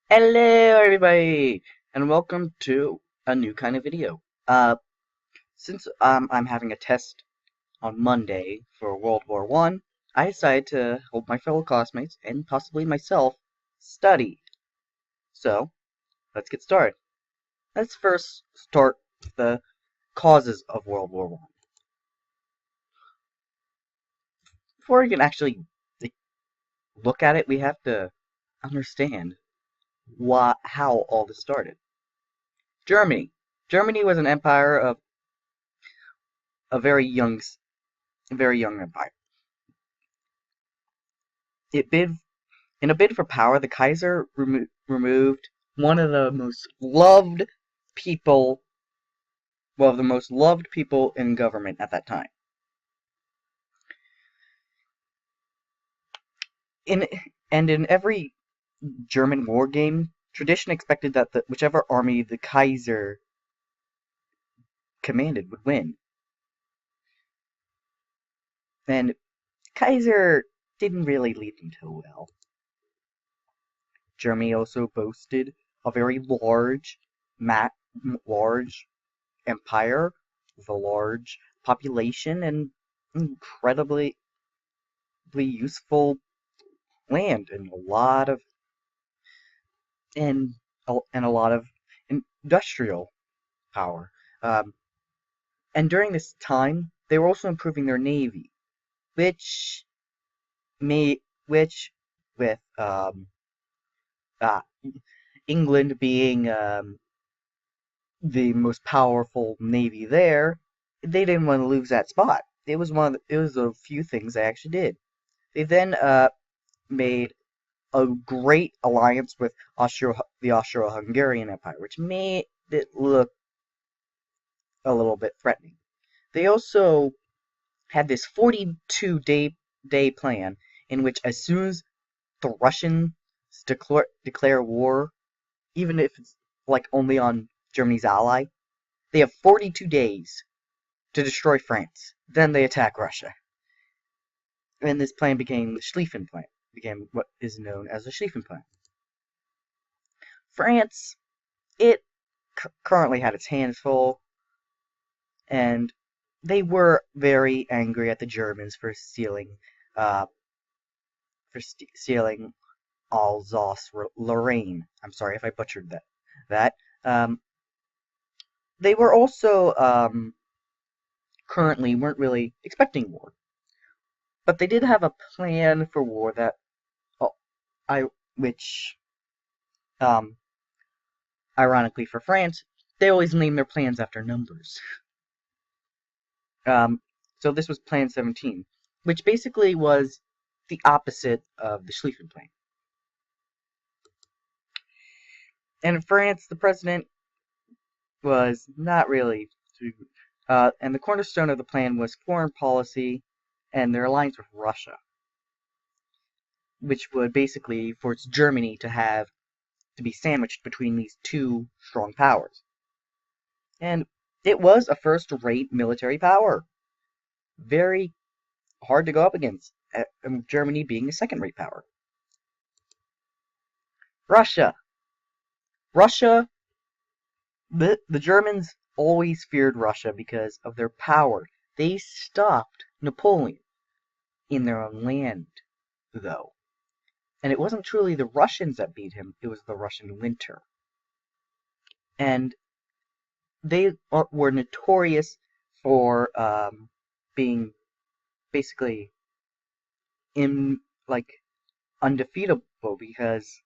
Hello everybody and welcome to a new kind of video. Since I'm having a test on Monday for World War I, I decided to help my fellow classmates and possibly myself study. So, let's get started. Let's first start with the causes of World War I. Before we can actually like, look at it, we have to understand how all this started. Germany. Germany was an empire of a very young empire. It bid In a bid for power, the Kaiser removed one of the most loved people, the most loved people in government at that time. In in every German war game, tradition expected that whichever army the Kaiser commanded would win. And Kaiser didn't really lead them too well. Germany also boasted a very large empire with a large population and incredibly useful land and and a lot of industrial power. Um, and during this time, they were also improving their navy, which may which with uh, England being the most powerful navy there, they didn't want to lose that spot. It was a few things they actually did. They then made a great alliance with the Austro-Hungarian Empire, which made it look a little bit threatening. They also had this 42-day plan in which as soon as the Russians declare war, even if it's like only on Germany's ally, they have 42 days to destroy France. Then they attack Russia. And this plan became the Schlieffen Plan, became what is known as the Schlieffen Plan. France, it currently had its hands full, and they were very angry at the Germans for uh, stealing Alsace-Lorraine. I'm sorry if I butchered that. Um, they were also currently weren't really expecting war, but they did have a plan for war that oh, I which um, ironically for France, they always name their plans after numbers. Um, so this was Plan 17, which basically was the opposite of the Schlieffen Plan. And in France, the president was not really and the cornerstone of the plan was foreign policy and their alliance with Russia, which would basically force Germany to be sandwiched between these two strong powers. And it was a first-rate military power, very hard to go up against, Germany being a second-rate power. Russia. Russia, the Germans always feared Russia because of their power. They stopped Napoleon in their own land, though. And it wasn't truly the Russians that beat him, it was the Russian winter. And they were notorious for being basically in like undefeatable because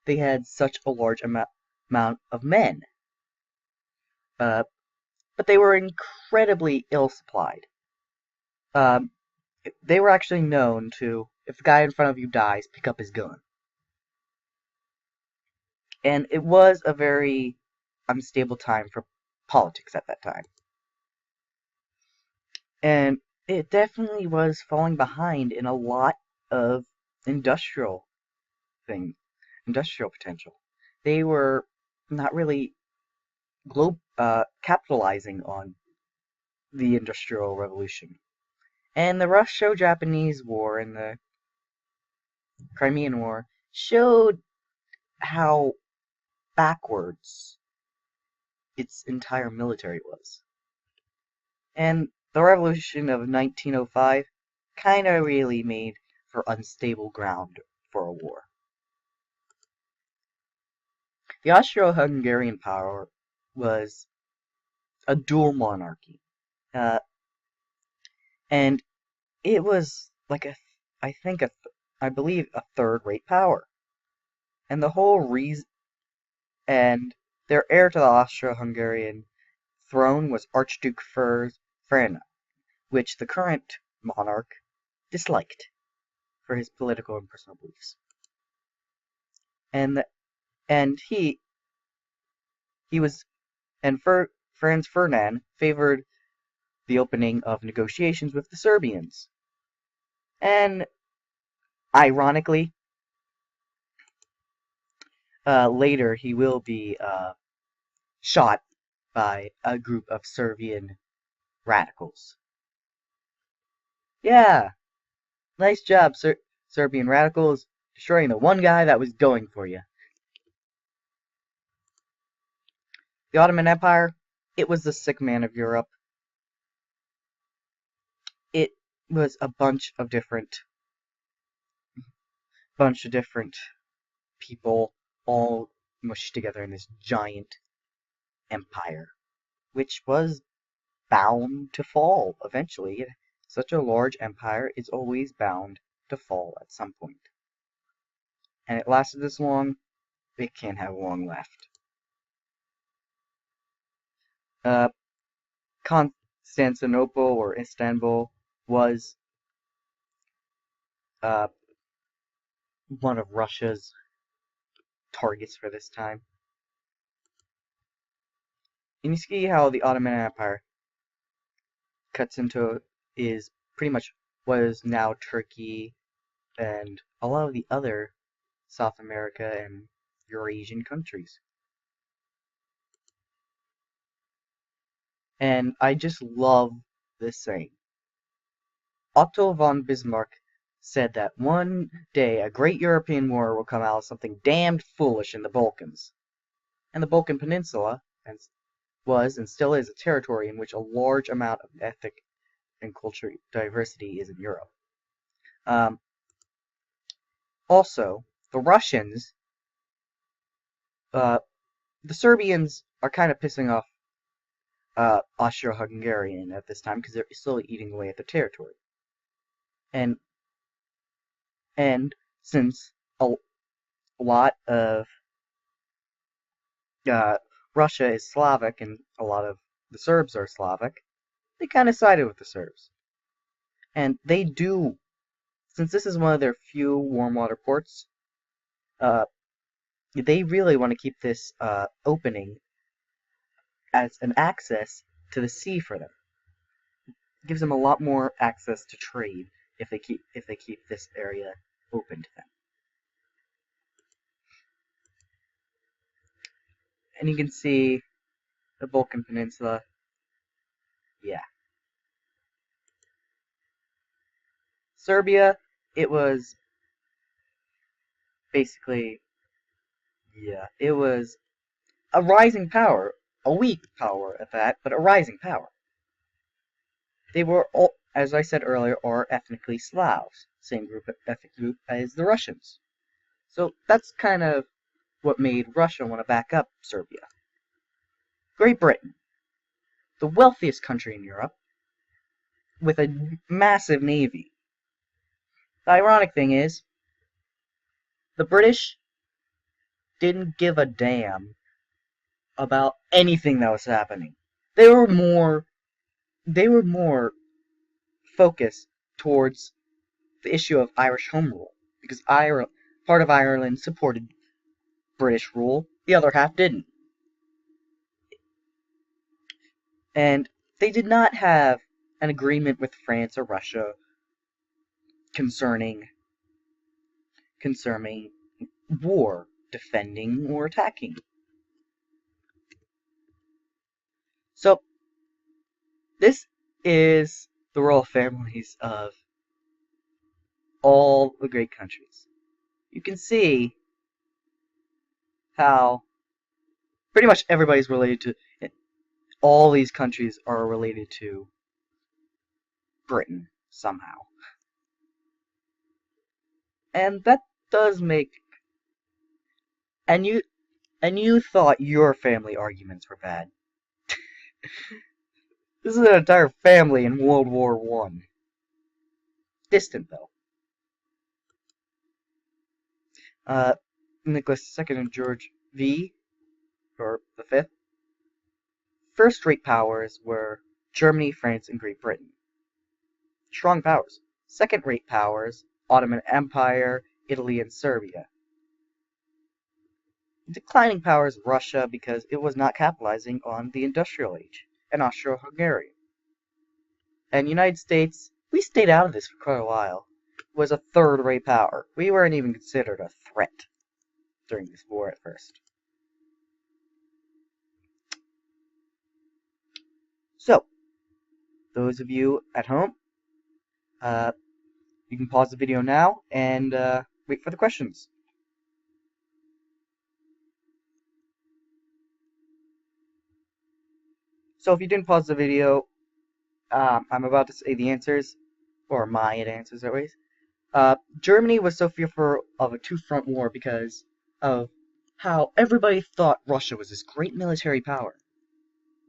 they had such a large amount of men. Uh, but they were incredibly ill supplied. Um, they were actually known to, if the guy in front of you dies, pick up his gun. And it was a very unstable time for politics at that time. And it definitely was falling behind in a lot of industrial things, industrial potential. They were not really capitalizing on the Industrial Revolution. And the Russo-Japanese War and the Crimean War showed how backwards its entire military was. And the revolution of 1905 kinda really made for unstable ground for a war. The Austro-Hungarian power was a dual monarchy, uh, and it was like I believe a third-rate power. And the whole reason, and their heir to the Austro-Hungarian throne was Archduke Ferdinand, which the current monarch disliked for his political and personal beliefs. And and he was and Franz Ferdinand favored the opening of negotiations with the Serbians. And ironically, later he will be shot by a group of Serbian radicals. Yeah, nice job, Serbian radicals, destroying the one guy that was going for you. The Ottoman Empire, it was the sick man of Europe. It was a bunch of different people all mushed together in this giant empire, which was bound to fall eventually. Such a large empire is always bound to fall at some point. And it lasted this long, it can't have long left. Constantinople or Istanbul was uh, one of Russia's targets for this time. And you see how the Ottoman Empire cuts into is pretty much what is now Turkey and a lot of the other South America and Eurasian countries. And I just love this saying. Otto von Bismarck said that one day a great European war will come out of something damned foolish in the Balkans. And the Balkan Peninsula was and still is a territory in which a large amount of ethnic and cultural diversity is in Europe. Also, the Russians, the Serbians are kind of pissing off Austro-Hungarian at this time because they're still eating away at the territory. And since a lot of Russia is Slavic and a lot of the Serbs are Slavic, they kind of sided with the Serbs. And they do, since this is one of their few warm water ports, they really want to keep this opening as an access to the sea for them. It gives them a lot more access to trade if they keep this area open to them. And you can see the Balkan Peninsula. Yeah. Serbia, it was basically, yeah, it was a rising power, a weak power at that, but a rising power. They were all, as I said earlier, are ethnically Slavs, same ethnic group as the Russians. So that's kind of what made Russia want to back up Serbia. Great Britain, the wealthiest country in Europe, with a massive navy. The ironic thing is, the British didn't give a damn about anything that was happening. They were more focused towards the issue of Irish Home Rule, because part of Ireland supported British rule, the other half didn't. And they did not have an agreement with France or Russia concerning war, defending or attacking. So, this is the royal families of all the great countries. You can see how pretty much everybody's related to, all these countries are related to Britain somehow. And that does make, and you thought your family arguments were bad. This is an entire family in World War One. Distant though. Nicholas II and George V, or the fifth. First-rate powers were Germany, France, and Great Britain. Strong powers. Second-rate powers, Ottoman Empire, Italy, and Serbia. Declining powers, Russia, because it was not capitalizing on the industrial age, and Austro-Hungary. And United States, we stayed out of this for quite a while, was a third-rate power. We weren't even considered a threat during this war at first. So, those of you at home, you can pause the video now and wait for the questions. So if you didn't pause the video, I'm about to say the answers, or my answers anyways. Germany was so fearful of a two-front war because of how everybody thought Russia was this great military power.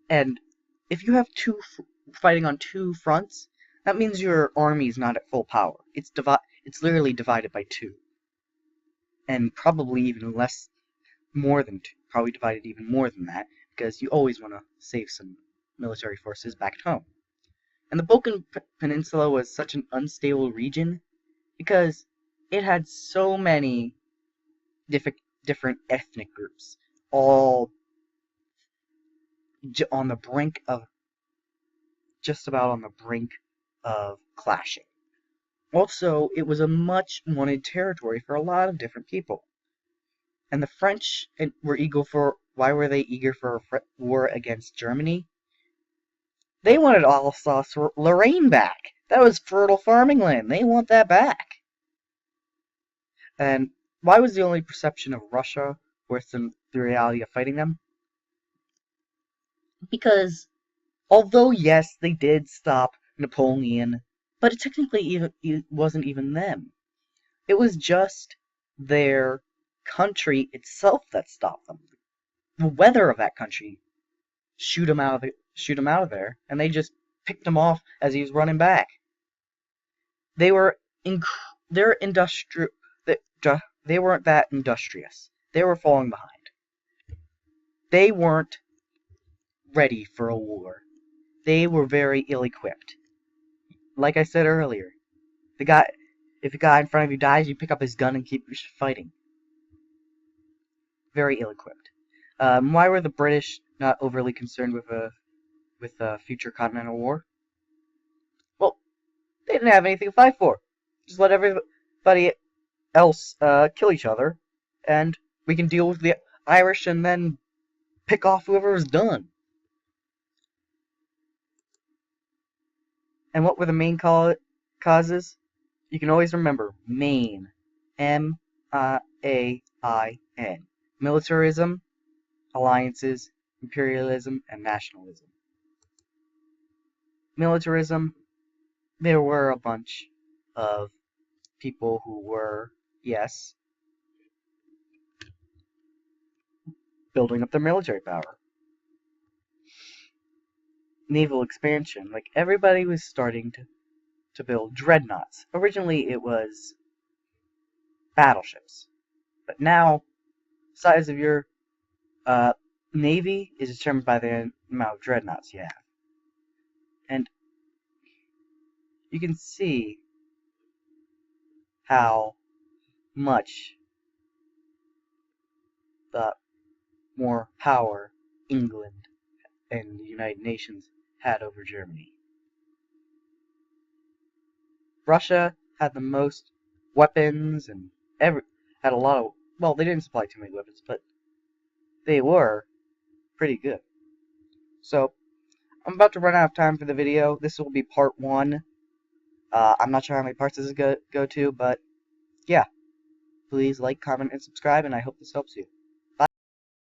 And if you have fighting on two fronts, that means your army is not at full power. It's literally divided by two. And probably even less, more than two. Probably divided even more than that, because you always want to save some military forces back at home. And the Balkan Peninsula was such an unstable region because it had so many different ethnic groups, all on the brink of, just about on the brink of clashing. Also, it was a much wanted territory for a lot of different people. And the French were eager for, why were they eager for a war against Germany? They wanted Alsace-Lorraine back. That was fertile farming land. They want that back. And why was the only perception of Russia worse than the reality of fighting them? Because, although yes, they did stop Napoleon, but it technically wasn't even them. It was just their country itself that stopped them. The weather of that country shoot him out of there, and they just picked him off as he was running back. They were they weren't that industrious. They were falling behind. They weren't ready for a war. They were very ill-equipped. Like I said earlier, if a guy in front of you dies, you pick up his gun and keep fighting. Very ill-equipped. Why were the British not overly concerned with a future continental war? Well, they didn't have anything to fight for. Just let everybody else kill each other, and we can deal with the Irish and then pick off whoever was done. And what were the main causes? You can always remember Maine. M-I-A-I-N. Militarism, alliances, imperialism, and nationalism. Militarism, there were a bunch of people who were, yes, building up their military power. Naval expansion, like everybody was starting to build dreadnoughts. Originally it was battleships, but now the size of your navy is determined by the amount of dreadnoughts you have. And you can see how much the more power England and the United Nations had over Germany. Russia had the most weapons and had a lot of, well, they didn't supply too many weapons, but they were pretty good. So, I'm about to run out of time for the video. This will be part 1. I'm not sure how many parts this is go to, but yeah. Please like, comment, and subscribe, and I hope this helps you.